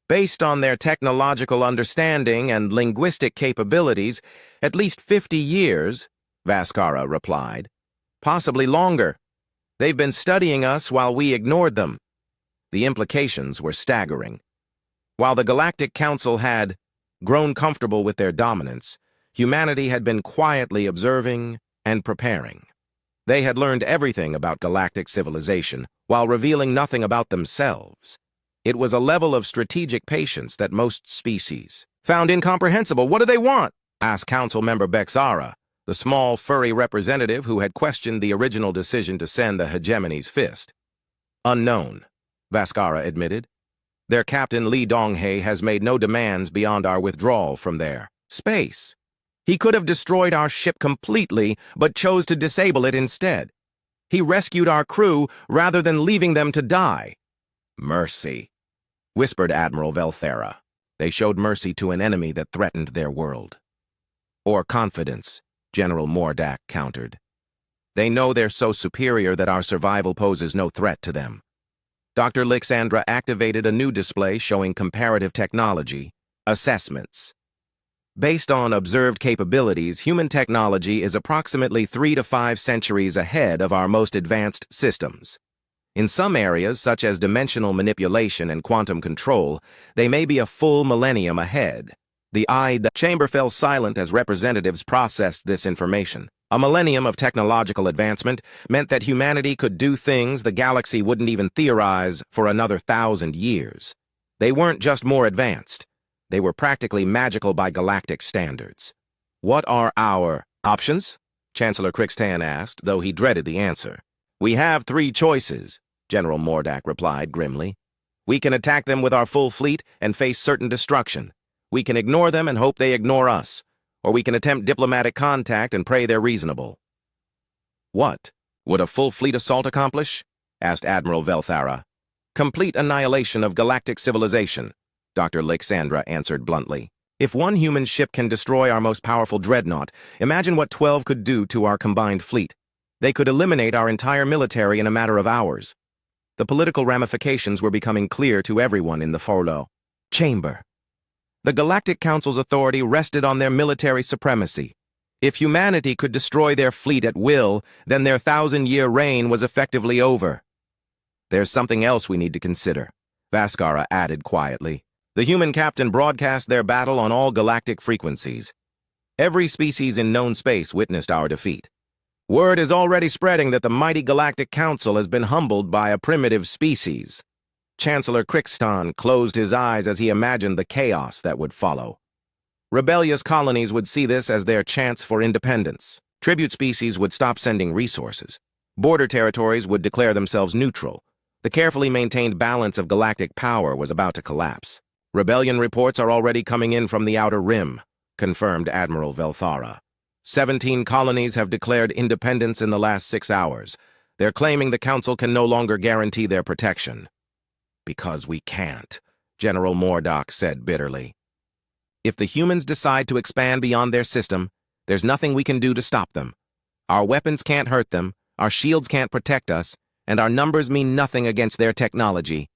Based on their technological understanding and linguistic capabilities, at least 50 years, Vaskara replied. Possibly longer. They've been studying us while we ignored them. The implications were staggering. While the Galactic Council had grown comfortable with their dominance, humanity had been quietly observing and preparing. They had learned everything about galactic civilization while revealing nothing about themselves. It was a level of strategic patience that most species found incomprehensible. "What do they want?" asked Council Member Bexara, the small, furry representative who had questioned the original decision to send the hegemony's fist. "Unknown," Vaskara admitted. "Their captain Li Donghe has made no demands beyond our withdrawal from their space. He could have destroyed our ship completely, but chose to disable it instead. He rescued our crew rather than leaving them to die." "Mercy," whispered Admiral Velthera. "They showed mercy to an enemy that threatened their world." "Or confidence," General Mordak countered. "They know they're so superior that our survival poses no threat to them." Dr. Lixandra activated a new display showing comparative technology assessments. Based on observed capabilities, human technology is approximately 3 to 5 centuries ahead of our most advanced systems. In some areas, such as dimensional manipulation and quantum control, they may be a full millennium ahead. The chamber fell silent as representatives processed this information. A millennium of technological advancement meant that humanity could do things the galaxy wouldn't even theorize for another 1,000 years. They weren't just more advanced. They were practically magical by galactic standards. "What are our options?" Chancellor Crixton asked, though he dreaded the answer. "We have 3 choices," General Mordak replied grimly. "We can attack them with our full fleet and face certain destruction. We can ignore them and hope they ignore us. Or we can attempt diplomatic contact and pray they're reasonable." "What would a full fleet assault accomplish?" asked Admiral Velthara. "Complete annihilation of galactic civilization," Dr. Lixandra answered bluntly. "If one human ship can destroy our most powerful dreadnought, imagine what 12 could do to our combined fleet. They could eliminate our entire military in a matter of hours." The political ramifications were becoming clear to everyone in the Forlo chamber. The Galactic Council's authority rested on their military supremacy. If humanity could destroy their fleet at will, then their 1,000-year reign was effectively over. "There's something else we need to consider," Vaskara added quietly. "The human captain broadcast their battle on all galactic frequencies. Every species in known space witnessed our defeat. Word is already spreading that the mighty Galactic Council has been humbled by a primitive species." Chancellor Crixton closed his eyes as he imagined the chaos that would follow. Rebellious colonies would see this as their chance for independence. Tribute species would stop sending resources. Border territories would declare themselves neutral. The carefully maintained balance of galactic power was about to collapse. "Rebellion reports are already coming in from the Outer Rim," confirmed Admiral Velthara. 17 colonies have declared independence in the last 6 hours. They're claiming the Council can no longer guarantee their protection. "Because we can't," General Mordak said bitterly. "If the humans decide to expand beyond their system, there's nothing we can do to stop them. Our weapons can't hurt them, our shields can't protect us, and our numbers mean nothing against their technology."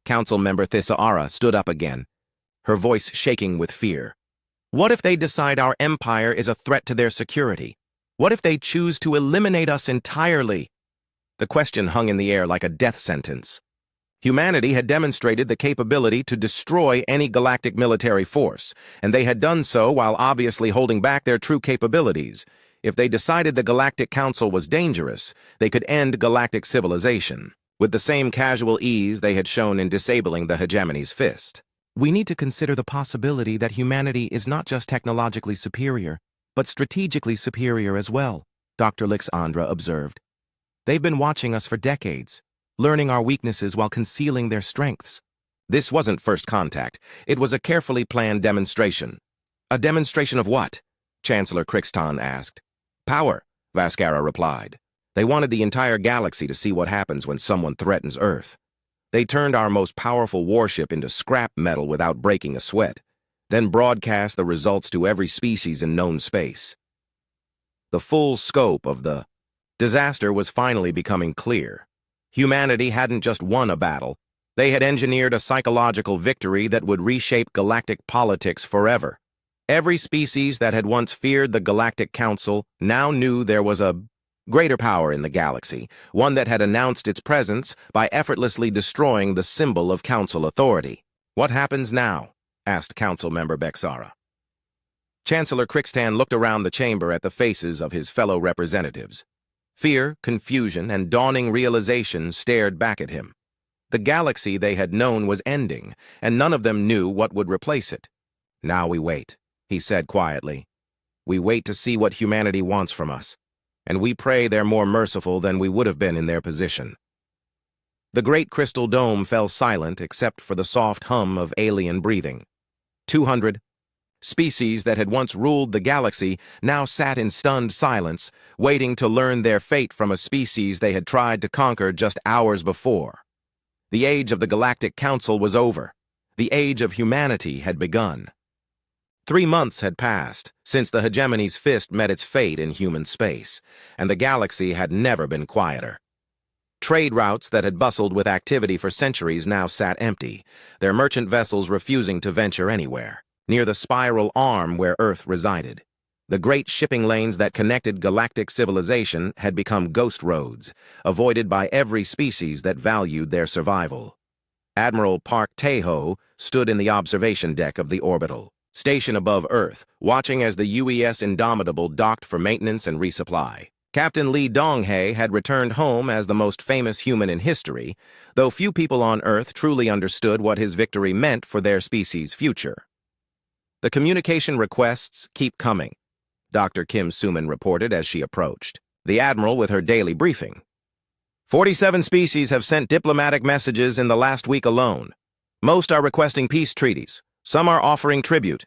Council member Thisara stood up again, her voice shaking with fear. "What if they decide our empire is a threat to their security? What if they choose to eliminate us entirely?" The question hung in the air like a death sentence. Humanity had demonstrated the capability to destroy any galactic military force, and they had done so while obviously holding back their true capabilities. If they decided the Galactic Council was dangerous, they could end galactic civilization with the same casual ease they had shown in disabling the hegemony's fist. "We need to consider the possibility that humanity is not just technologically superior, but strategically superior as well," Dr. Lixandra observed. "They've been watching us for decades, learning our weaknesses while concealing their strengths." This wasn't first contact. It was a carefully planned demonstration. "A demonstration of what?" Chancellor Crixton asked. "Power," Vaskara replied. They wanted the entire galaxy to see what happens when someone threatens Earth. They turned our most powerful warship into scrap metal without breaking a sweat, then broadcast the results to every species in known space. The full scope of the disaster was finally becoming clear. Humanity hadn't just won a battle. They had engineered a psychological victory that would reshape galactic politics forever. Every species that had once feared the Galactic Council now knew there was a greater power in the galaxy, one that had announced its presence by effortlessly destroying the symbol of Council authority. "What happens now?" asked Council member Bexara. Chancellor Crixtan looked around the chamber at the faces of his fellow representatives. Fear, confusion, and dawning realization stared back at him. The galaxy they had known was ending, and none of them knew what would replace it. "Now we wait," he said quietly. "We wait to see what humanity wants from us, and we pray they're more merciful than we would have been in their position." The great crystal dome fell silent except for the soft hum of alien breathing. 200 species that had once ruled the galaxy now sat in stunned silence, waiting to learn their fate from a species they had tried to conquer just hours before. The age of the Galactic Council was over. The age of humanity had begun. 3 months had passed since the hegemony's fist met its fate in human space, and the galaxy had never been quieter. Trade routes that had bustled with activity for centuries now sat empty, their merchant vessels refusing to venture anywhere. Near the spiral arm where Earth resided, the great shipping lanes that connected galactic civilization had become ghost roads, avoided by every species that valued their survival. Admiral Park Tae-ho stood in the observation deck of the orbital station above Earth, watching as the UES Indomitable docked for maintenance and resupply. Captain Lee Dong-hae had returned home as the most famous human in history, though few people on Earth truly understood what his victory meant for their species' future. "The communication requests keep coming," Dr. Kim Suman reported as she approached, the Admiral with her daily briefing. 47 species have sent diplomatic messages in the last week alone. Most are requesting peace treaties. Some are offering tribute."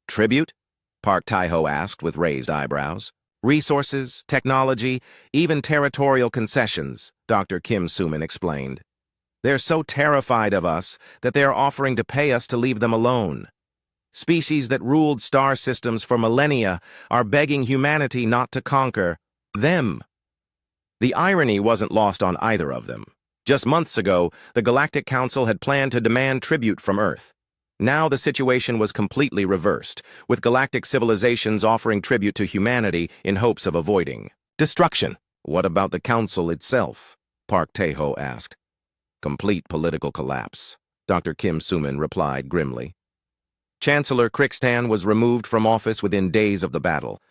"Tribute?" Park Tae-ho asked with raised eyebrows. "Resources, technology, even territorial concessions," Dr. Kim Suman explained. "They're so terrified of us that they are offering to pay us to leave them alone. Species that ruled star systems for millennia are begging humanity not to conquer them." The irony wasn't lost on either of them. Just months ago, the Galactic Council had planned to demand tribute from Earth. Now the situation was completely reversed, with galactic civilizations offering tribute to humanity in hopes of avoiding destruction. "What about the Council itself?" Park Tae-ho asked. "Complete political collapse," Dr. Kim Suman replied grimly. Chancellor Crixtan was removed from office within days of the battle.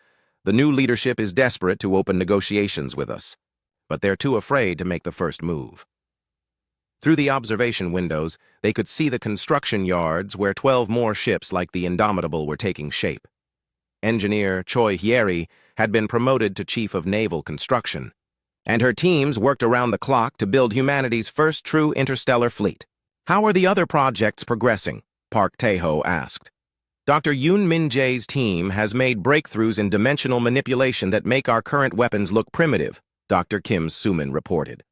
The new leadership is desperate to open negotiations with us, but they're too afraid to make the first move. Through the observation windows, they could see the construction yards where 12 more ships like the Indomitable were taking shape. Engineer Choi Hyeri had been promoted to Chief of Naval Construction, and her teams worked around the clock to build humanity's first true interstellar fleet. "How are the other projects progressing?" Park Tae-ho asked. "Dr. Yoon Min-jae's team has made breakthroughs in dimensional manipulation that make our current weapons look primitive," Dr. Kim Suman reported.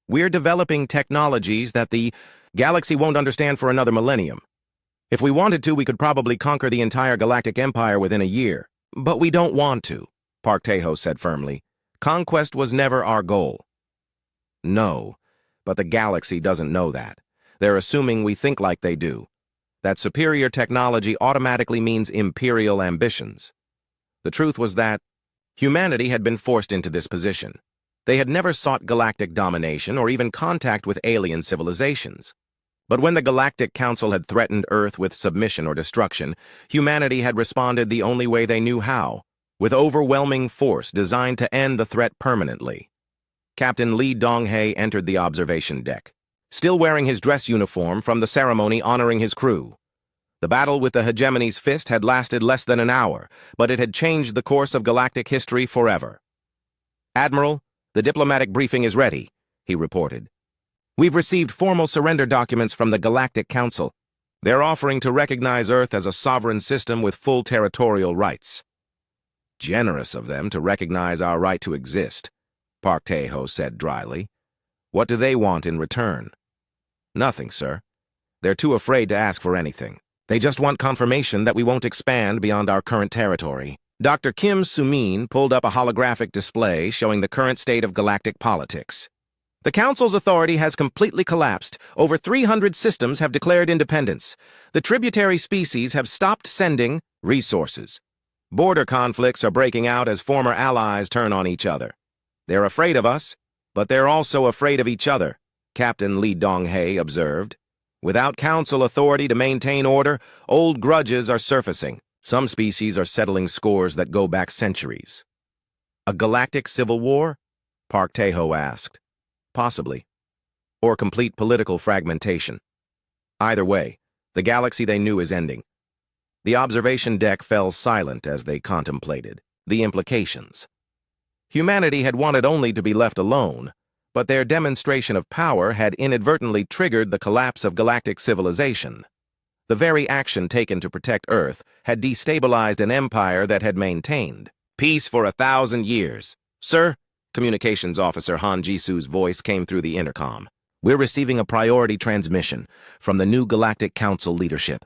"We're developing technologies that the galaxy won't understand for another millennium. If we wanted to, we could probably conquer the entire galactic empire within a year. But we don't want to," Park Tae-ho said firmly. "Conquest was never our goal." "No, but the galaxy doesn't know that. They're assuming we think like they do. That superior technology automatically means imperial ambitions." The truth was that humanity had been forced into this position. They had never sought galactic domination or even contact with alien civilizations. But when the Galactic Council had threatened Earth with submission or destruction, humanity had responded the only way they knew how, with overwhelming force designed to end the threat permanently. Captain Lee Dong-hae entered the observation deck, still wearing his dress uniform from the ceremony honoring his crew. The battle with the hegemony's fist had lasted less than an hour, but it had changed the course of galactic history forever. "Admiral, the diplomatic briefing is ready," he reported. "We've received formal surrender documents from the Galactic Council. They're offering to recognize Earth as a sovereign system with full territorial rights." "Generous of them to recognize our right to exist," Park Tae-ho said dryly. What do they want in return? Nothing, sir. They're too afraid to ask for anything. They just want confirmation that we won't expand beyond our current territory. Dr. Kim Soo-min pulled up a holographic display showing the current state of galactic politics. The Council's authority has completely collapsed. Over 300 systems have declared independence. The tributary species have stopped sending resources. Border conflicts are breaking out as former allies turn on each other. They're afraid of us, but they're also afraid of each other, Captain Lee Dong-hae observed. Without Council authority to maintain order, old grudges are surfacing. Some species are settling scores that go back centuries. A galactic civil war? Park Tae-ho asked. Possibly. Or complete political fragmentation. Either way, the galaxy they knew is ending. The observation deck fell silent as they contemplated the implications. Humanity had wanted only to be left alone, but their demonstration of power had inadvertently triggered the collapse of galactic civilization. The very action taken to protect Earth had destabilized an empire that had maintained peace for 1,000 years. Sir, Communications Officer Han Jisu's voice came through the intercom. We're receiving a priority transmission from the new Galactic Council leadership.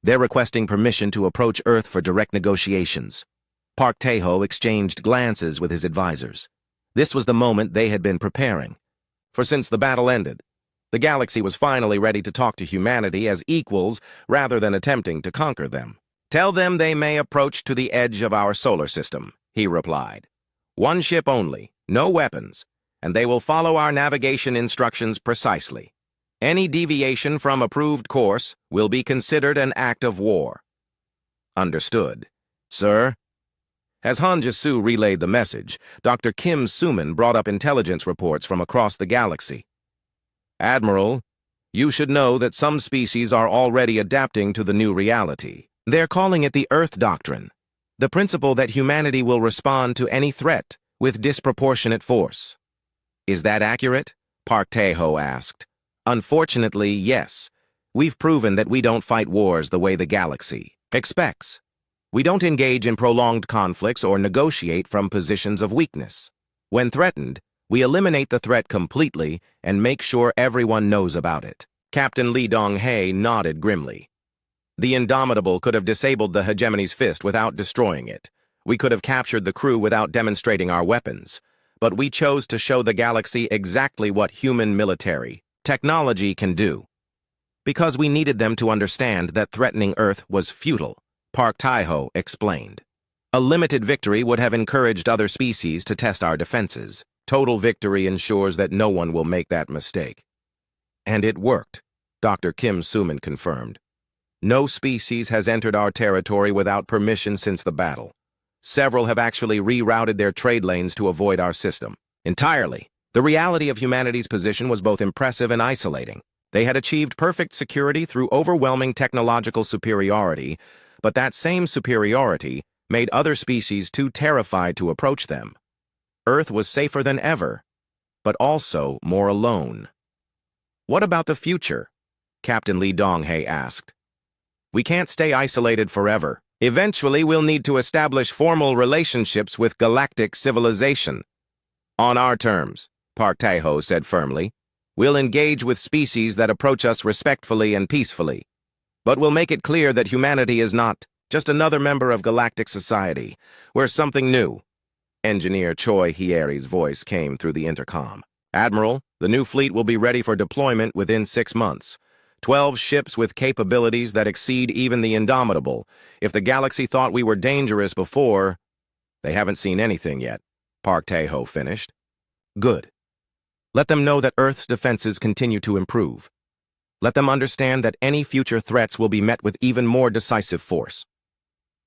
They're requesting permission to approach Earth for direct negotiations. Park Tae-ho exchanged glances with his advisors. This was the moment they had been preparing. For since the battle ended, the galaxy was finally ready to talk to humanity as equals rather than attempting to conquer them. Tell them they may approach to the edge of our solar system, he replied. One ship only, no weapons, and they will follow our navigation instructions precisely. Any deviation from approved course will be considered an act of war. Understood, sir. As Han Jisu relayed the message, Dr. Kim Soo-min brought up intelligence reports from across the galaxy. Admiral, you should know that some species are already adapting to the new reality. They're calling it the Earth Doctrine, the principle that humanity will respond to any threat with disproportionate force. Is that accurate? Park Tae-ho asked. Unfortunately, yes. We've proven that we don't fight wars the way the galaxy expects. We don't engage in prolonged conflicts or negotiate from positions of weakness. When threatened, we eliminate the threat completely and make sure everyone knows about it. Captain Lee Dong-hae nodded grimly. The Indomitable could have disabled the Hegemony's fist without destroying it. We could have captured the crew without demonstrating our weapons. But we chose to show the galaxy exactly what human military technology can do. Because we needed them to understand that threatening Earth was futile, Park Tae-ho explained. A limited victory would have encouraged other species to test our defenses. Total victory ensures that no one will make that mistake. And it worked, Dr. Kim Soo-min confirmed. No species has entered our territory without permission since the battle. Several have actually rerouted their trade lanes to avoid our system. Entirely. The reality of humanity's position was both impressive and isolating. They had achieved perfect security through overwhelming technological superiority, but that same superiority made other species too terrified to approach them. Earth was safer than ever, but also more alone. What about the future? Captain Lee Dong-hae asked. We can't stay isolated forever. Eventually, we'll need to establish formal relationships with galactic civilization. On our terms, Park Tae-ho said firmly. We'll engage with species that approach us respectfully and peacefully. But we'll make it clear that humanity is not just another member of galactic society. We're something new. Engineer Choi Hieri's voice came through the intercom. Admiral, the new fleet will be ready for deployment within 6 months. 12 ships with capabilities that exceed even the Indomitable. If the galaxy thought we were dangerous before, they haven't seen anything yet, Park Tae-ho finished. Good. Let them know that Earth's defenses continue to improve. Let them understand that any future threats will be met with even more decisive force.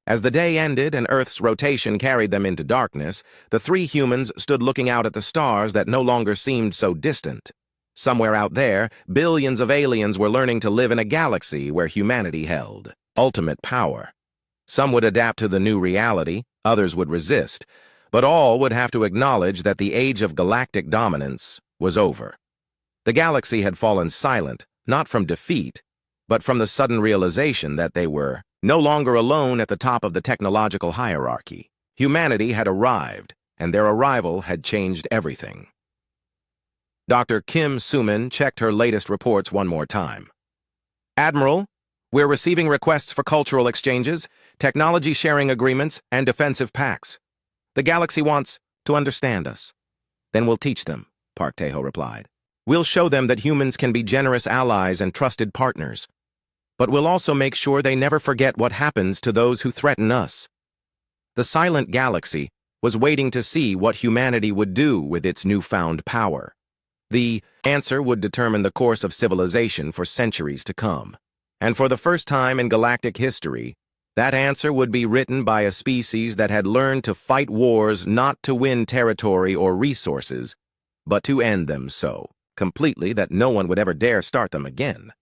As the day ended and Earth's rotation carried them into darkness, the three humans stood looking out at the stars that no longer seemed so distant. Somewhere out there, billions of aliens were learning to live in a galaxy where humanity held ultimate power. Some would adapt to the new reality, others would resist, but all would have to acknowledge that the age of galactic dominance was over. The galaxy had fallen silent, not from defeat, but from the sudden realization that they were no longer alone at the top of the technological hierarchy. Humanity had arrived, and their arrival had changed everything. Dr. Kim Suman checked her latest reports one more time. Admiral, we're receiving requests for cultural exchanges, technology sharing agreements, and defensive pacts. The galaxy wants to understand us. Then we'll teach them, Park Tae-ho replied. We'll show them that humans can be generous allies and trusted partners. But we'll also make sure they never forget what happens to those who threaten us. The silent galaxy was waiting to see what humanity would do with its newfound power. The answer would determine the course of civilization for centuries to come. And for the first time in galactic history, that answer would be written by a species that had learned to fight wars not to win territory or resources, but to end them so completely that no one would ever dare start them again.